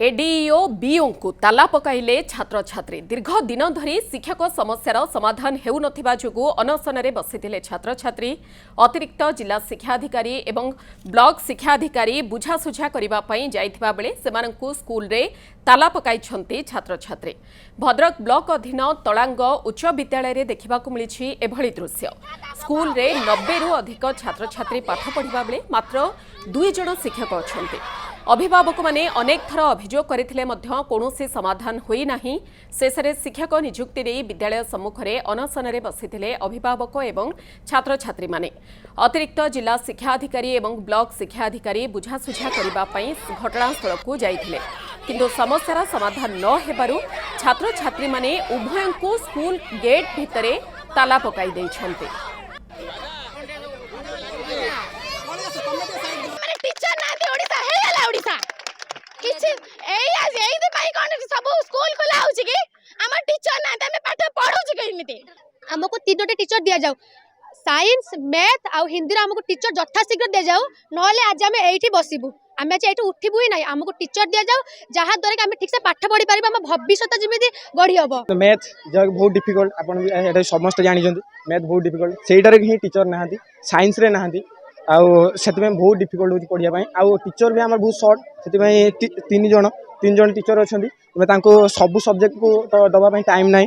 ADO BO को ताला पकाइले छात्र छात्री दीर्घ दिन धरी शिक्षक समस्यार समाधान हेउ नथिबा जोगु अनशन रे बसिथिले छात्र छात्री अतिरिक्त जिला शिक्षाधिकारी एवं ब्लॉक शिक्षाधिकारी बुझासुझा करिबा पई जाइथिबा बेले सेमानंकु स्कूल रे ताला पकाइछन्ति छात्र छात्री। भद्रक ब्लॉक अधीन तलांग उच्च विद्यालय रे देखिबाकु मिलिछि एभଳି दृश्य। स्कूल रे 90 रु अधिक छात्र छात्री पाठ पढ़िबा बेले मात्र 2 जण शिक्षक अछन्ति। अभिभावक माने अनेक थर अभियोग करथिले मध्य कोनोसी समाधान होई नाही। शेषरे शिक्षक नियुक्ति नै विद्यालय सम्मुख रे अनशन रे बसिथिले अभिभावक एवं छात्र छात्री माने। अतिरिक्त जिला शिक्षाधिकारी एवं ब्लॉक शिक्षाधिकारी बुझासुझा करिबा पई घटनास्थल को जाइथिले, किंतु समस्यार समाधान न हेबारु छात्र छात्री माने उभयंकु स्कूल गेट भितरे ताला पकाई दैछन्ते। हमको तीनोटे टीचर दिया जाऊ, साइंस मैथ आउ हिंदी हमको टीचर यथाशीघ्र दि जाऊ, नले आज आम ये बसबू आम आज ये उठबू ही ना। आमको टीचर दि जाऊ जहाँ द्वारा कि आम ठीक से पाठ पढ़ी पार भविष्य जमी गढ़ी हम। मैथ बहुत डिफिकल्ट आप समस्त जानते मैथ बहुत डिफिकल्ट से ही टीचर ना साइंस रे ना से बहुत डिफिकल्ट हो पढ़ाई आउ टीचर भी आम बहुत सर्ट से तीन जन टीचर अच्छा सब सब्जेक्ट को तो दवाई टाइम ना।